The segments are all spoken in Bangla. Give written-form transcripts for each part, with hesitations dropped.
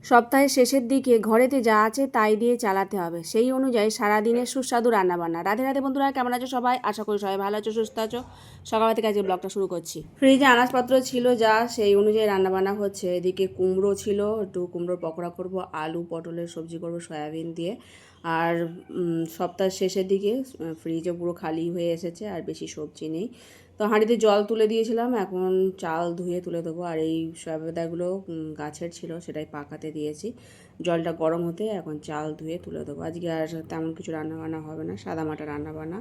সপ্তাহের শেষের দিকে ঘরেতে যা আছে তাই দিয়ে চালাতে হবে, সেই অনুযায়ী সারাদিনের সুস্বাদু রান্নাবান্না। রাধে রাধে বন্ধুরা, কেমন আছো সবাই? আশা করি সবাই ভালো আছো, সুস্থ আছো। সকাল থেকে আজকে ব্লগটা শুরু করছি। ফ্রিজে আনাজপত্র ছিল যা, সেই অনুযায়ী রান্নাবান্না হচ্ছে। এদিকে কুমড়ো ছিল, একটু কুমড়োর পকোড়া করব, আলু পটলের সবজি করব সয়াবিন দিয়ে। আর সপ্তাহের শেষের দিকে ফ্রিজে পুরো খালি হয়ে এসেছে, আর বেশি সবজি নেই। তো হাঁড়িতে জল তুলে দিয়েছিলাম, এখন চাল ধুয়ে তুলে দেবো। আর এই সয়াবিনগুলো গাছের ছিল, সেটাই পাকাতে দিয়েছি। জলটা গরম হতে এখন চাল ধুয়ে তুলে দেবো। আজকে আর তেমন কিছু রান্নাবান্না হবে না, সাদা মাটা রান্নাবান্না,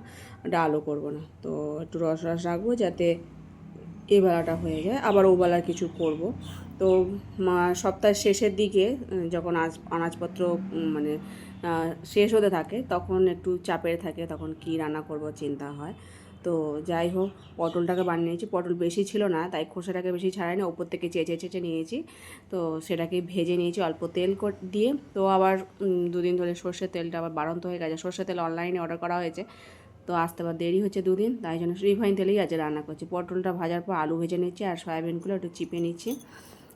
ডালও করবো না। তো একটু রস রস রাখবো যাতে এই বেলাটা হয়ে যায়, আবার ও বেলার কিছু করব। তো সপ্তাহের শেষের দিকে যখন আনাজপত্র মানে শেষ হতে থাকে, তখন একটু চাপের থাকে, তখন কি রান্না করব চিন্তা হয়। তো যাই হোক, পটলটাকে বানিয়ে নিয়েছি। পটল বেশি ছিল না, তাই খোসাটাকে বেশি ছাড়াইনি, ওপর থেকে চেঁচে চেঁচে নিয়েছি। তো সেটাকে ভেজে নিয়েছি অল্প তেল দিয়ে। তো আবার দুদিন ধরে সর্ষের তেলটা আবার বাড়ন্ত হয়ে গেছে। সর্ষের তেল অনলাইনে অর্ডার করা হয়েছে, তো আসতে আবার দেরি হচ্ছে দুদিন, তাই জন্য রিফাইন তেলেই আজ রান্না করছি। পটলটা ভাজার পর আলু ভেজে নিচ্ছি, আর সয়াবিনগুলো একটু চিপে নিচ্ছি।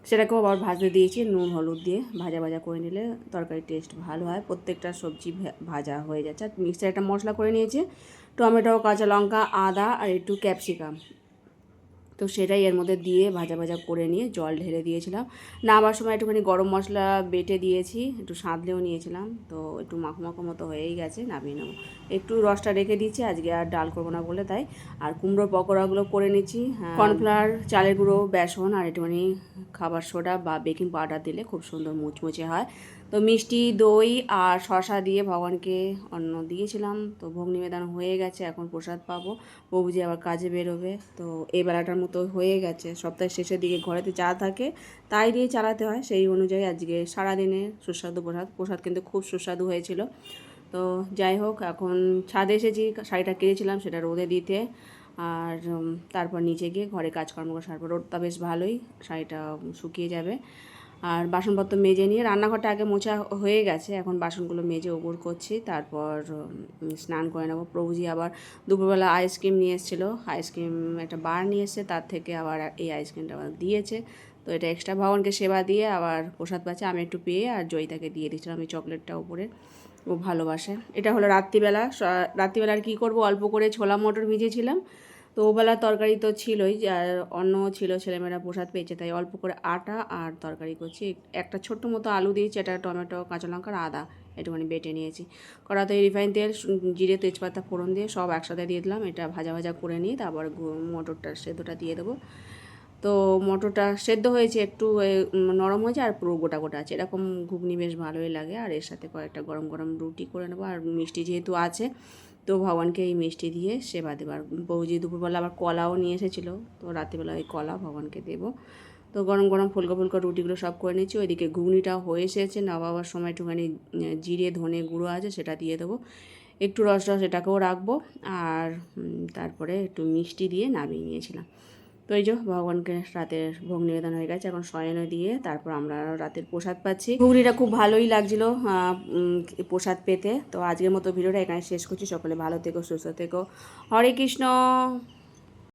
সেটাকেও আবার ভাজতে দিয়েছি নুন হলুদ দিয়ে। ভাজা ভাজা করে নিলে তরকারির টেস্ট ভালো হয়। প্রত্যেকটা সবজি ভাজা হয়ে যাচ্ছে। আর মিক্সারে একটা মশলা করে নিয়েছি, টমেটো, কাঁচা লঙ্কা, আদা আর একটু ক্যাপসিকাম। তো সেটাই এর মধ্যে দিয়ে ভাজা ভাজা করে নিয়ে জল ঢেলে দিয়েছিলাম। নামার সময় একটুখানি গরম মশলা বেটে দিয়েছি, একটু সাঁতলেও নিয়েছিলাম। তো একটু মাখো মাখো মতো হয়েই গেছে, নামিয়ে নেবো। একটু রসটা রেখে দিচ্ছি, আজকে আর ডাল করবো না বলে তাই। আর কুমড়োর পকোড়াগুলো করে নিচ্ছি। কর্নফ্লাওয়ার, চালের গুঁড়ো, বেসন আর একটুখানি খাবার সোডা বা বেকিং পাউডার দিলে খুব সুন্দর মুচমুচে হয়। তো মিষ্টি দই আর শসা দিয়ে ভগবানকে অন্ন দিয়েছিলাম। তো ভোগ নিবেদন হয়ে গেছে, এখন প্রসাদ পাবো। প্রভুজি আবার কাজে বেরোবে। তো এই বেলাটার মতো হয়ে গেছে। সপ্তাহের শেষের দিকে ঘরেতে যা থাকে তাই দিয়ে চালাতে হয়, সেই অনুযায়ী আজকে সারাদিনে সুস্বাদু প্রসাদ কিন্তু খুব সুস্বাদু হয়েছিল। তো যাই হোক, এখন ছাদে এসেছি, শাড়িটা কিনেছিলাম সেটা রোদে দিতে। আর তারপর নিচে গিয়ে ঘরে কাজকর্ম করে সারপর, রোদটা বেশ ভালোই, শাড়িটা শুকিয়ে যাবে। আর বাসনপত্র মেজে নিয়ে, রান্নাঘরটা আগে মোছা হয়ে গেছে, এখন বাসনগুলো মেজে ওপর করছি। তারপর স্নান করে নেবো। প্রভুজি আবার দুপুরবেলা আইসক্রিম নিয়ে এসেছিলো, আইসক্রিম একটা বার নিয়ে এসছে, তার থেকে আবার এই আইসক্রিমটা আবার দিয়েছে। তো এটা এক্সট্রা ভগবানকে সেবা দিয়ে আবার প্রসাদ পাচ্ছে। আমি একটু পেয়ে আর জয়িতাকে দিয়ে দিচ্ছিলাম এই চকলেটটা উপরে, ও ভালোবাসে। এটা হলো রাত্রিবেলা। রাত্রিবেলা আর কী করবো, অল্প করে ছোলা মটর ভিজেছিলাম। তো ওবেলার তরকারি তো ছিলই, আর অন্নও ছিল, ছেলেমেয়েরা প্রসাদ পেয়েছে, তাই অল্প করে আটা আর তরকারি করছি। একটা ছোট্ট মতো আলু দিয়েছি, এটা টমেটো, কাঁচা লঙ্কা আর আদা একটুখানি বেটে নিয়েছি। কড়াতে রিফাইন তেল, জিরে, তেজপাতা ফোড়ন দিয়ে সব একসাথে দিয়ে দিলাম। এটা ভাজা ভাজা করে নিয়ে তারপর মটরটা সেদ্ধটা দিয়ে দেবো। তো মটরটা সেদ্ধ হয়েছে, একটু নরম হয়েছে আর পুরো গোটা গোটা আছে, এরকম ঘুগনি বেশ ভালোই লাগে। আর এর সাথে কয়েকটা গরম গরম রুটি করে নেবো। আর মিষ্টি যেহেতু আছে, তো ভগবানকে এই মিষ্টি দিয়ে সেবা দেবো। আর বৌজি দুপুরবেলা আবার কলাও নিয়ে এসেছিলো, তো রাত্রিবেলা ওই কলা ভগবানকে দেবো। তো গরম গরম ফুলকো ফুলকো রুটিগুলো সব করে নিচ্ছি। ওইদিকে ঘুগনিটাও হয়ে এসেছে, নামাবার সময় একটুখানি জিরে ধনে গুঁড়ো আছে, সেটা দিয়ে দেবো। একটু রস এটাকেও রাখবো। আর তারপরে একটু মিষ্টি দিয়ে নামিয়ে নিয়েছিলাম। তো এই যে ভগবানকে রাতের ভোগ নিবেদন হয়ে গেছে, এখন শয়নে দিয়ে তারপর আমরা রাতের প্রসাদ পাচ্ছি। ঘুগনিটা খুব ভালোই লাগছিলো প্রসাদ পেতে। তো আজকের মতো ভিডিওটা এখানে শেষ করছি। সকলে ভালো থেকো, সুস্থ থেকো। হরে কৃষ্ণ।